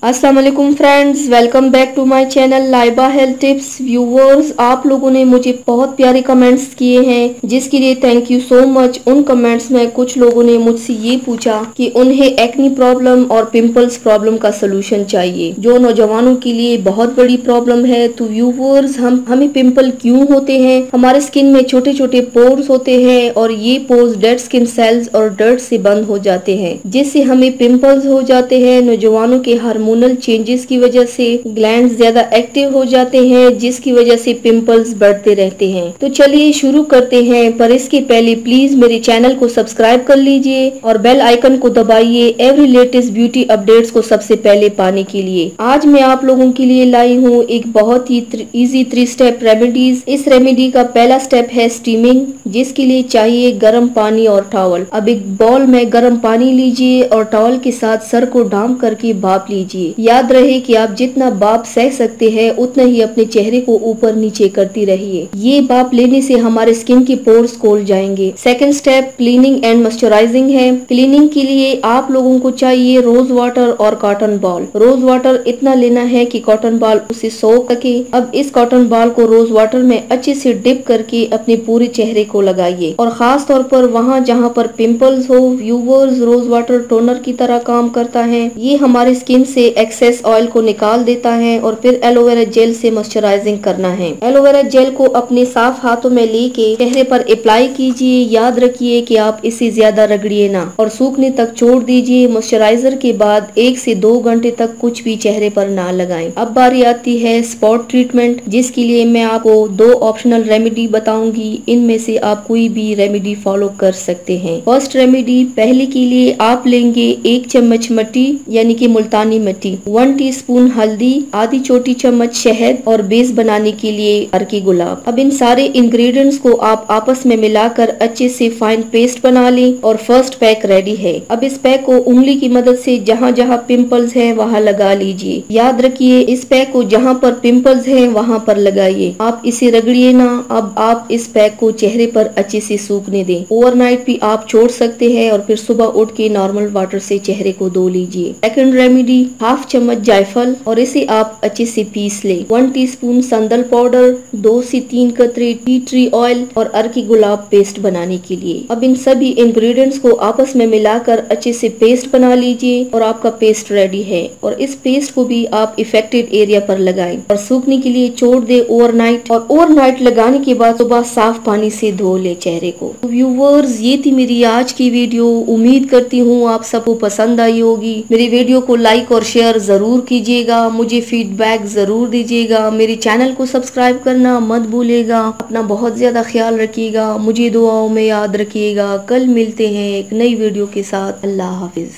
अस्सलाम वालेकुम friends, welcome back to my channel Laiba health tips. Viewers, आप लोगों ने मुझे बहुत प्यारे कमेंट्स किए हैं जिसके लिए थैंक यू सो मच। उन कमेंट्स में कुछ लोगों ने मुझसे ये पूछा कि उन्हें एक्नी प्रॉब्लम और पिंपल्स प्रॉब्लम का सोल्यूशन चाहिए जो नौजवानों के लिए बहुत बड़ी प्रॉब्लम है। तो व्यूवर्स, हमें पिंपल क्यों होते हैं? हमारे स्किन में छोटे छोटे पोर्स होते हैं और ये पोर्स डेड स्किन सेल्स और डर्ट से बंद हो जाते हैं जिससे हमें पिंपल्स हो जाते हैं। नौजवानों के हार्मोनल चेंजेस की वजह से ग्लैंड ज्यादा एक्टिव हो जाते हैं जिसकी वजह से पिंपल्स बढ़ते रहते हैं। तो चलिए शुरू करते हैं, पर इसके पहले प्लीज मेरे चैनल को सब्सक्राइब कर लीजिए और बेल आइकन को दबाइए एवरी लेटेस्ट ब्यूटी अपडेट्स को सबसे पहले पाने के लिए। आज मैं आप लोगों के लिए लाई हूँ एक बहुत ही इजी 3 स्टेप रेमेडीज। इस रेमेडी का पहला स्टेप है स्टीमिंग, जिसके लिए चाहिए गर्म पानी और टॉवल। अब एक बाउल में गर्म पानी लीजिए और टॉवल के साथ सर को ढांप करके भाप लीजिए। याद रहे कि आप जितना भाप सह सकते हैं उतना ही अपने चेहरे को ऊपर नीचे करती रहिए। ये भाप लेने से हमारे स्किन के पोर्स खोल जाएंगे। Second step cleaning and moisturising है। क्लीनिंग के लिए आप लोगों को चाहिए रोज वाटर और कॉटन बॉल। रोज वाटर इतना लेना है कि कॉटन बॉल उसे सोख सके। अब इस कॉटन बॉल को रोज वाटर में अच्छे से डिप करके अपने पूरे चेहरे को लगाइए और खास तौर पर वहाँ जहाँ पर पिंपल्स हो। व्यूवर्स, रोज वाटर टोनर की तरह काम करता है। ये हमारे स्किन से एक्सेस ऑयल को निकाल देता है और फिर एलोवेरा जेल से मॉइस्चराइजिंग करना है। एलोवेरा जेल को अपने साफ हाथों में लेके चेहरे पर अप्लाई कीजिए। याद रखिए कि आप इसे ज्यादा रगड़िए ना और सूखने तक छोड़ दीजिए। मॉइस्चराइजर के बाद 1 से 2 घंटे तक कुछ भी चेहरे पर ना लगाएं। अब बारी आती है स्पॉट ट्रीटमेंट, जिसके लिए मैं आपको 2 ऑप्शनल रेमेडी बताऊंगी। इनमें से आप कोई भी रेमेडी फॉलो कर सकते हैं। फर्स्ट रेमेडी, पहले के लिए आप लेंगे 1 चम्मच मट्टी यानी कि मुल्तानी मिट्टी, 1 टीस्पून हल्दी, आधी छोटी चम्मच शहद और बेस बनाने के लिए अर्की गुलाब। अब इन सारे इंग्रेडिएंट्स को आप आपस में मिलाकर अच्छे से फाइन पेस्ट बना लें और फर्स्ट पैक रेडी है। अब इस पैक को उंगली की मदद से जहाँ जहाँ पिंपल्स है वहाँ लगा लीजिए। याद रखिए, इस पैक को जहाँ पर पिंपल्स है वहाँ पर लगाइए, आप इसे रगड़िए ना। अब आप इस पैक को चेहरे पर अच्छे से सूखने दें। ओवरनाइट भी आप छोड़ सकते हैं और फिर सुबह उठ के नॉर्मल वाटर से चेहरे को धो लीजिए। सेकंड रेमेडी, 1/2 चम्मच जायफल और इसे आप अच्छे से पीस ले। 1 टीस्पून संदल पाउडर, 2 से 3 कतरे टी ट्री ऑयल और अर्की गुलाब पेस्ट बनाने के लिए। अब इन सभी इंग्रेडिएंट्स को आपस में मिलाकर अच्छे से पेस्ट बना लीजिए और आपका पेस्ट रेडी है। और इस पेस्ट को भी आप इफेक्टेड एरिया पर लगाएं और सूखने के लिए छोड़ दे ओवरनाइट। और ओवरनाइट लगाने के बाद सुबह साफ पानी से धो ले चेहरे को। तो व्यूवर्स, ये थी मेरी आज की वीडियो। उम्मीद करती हूँ आप सबको पसंद आई होगी। मेरी वीडियो को लाइक और शेयर जरूर कीजिएगा, मुझे फीडबैक जरूर दीजिएगा। मेरे चैनल को सब्सक्राइब करना मत भूलिएगा। अपना बहुत ज्यादा ख्याल रखिएगा, मुझे दुआओं में याद रखिएगा। कल मिलते हैं एक नई वीडियो के साथ। अल्लाह हाफिज।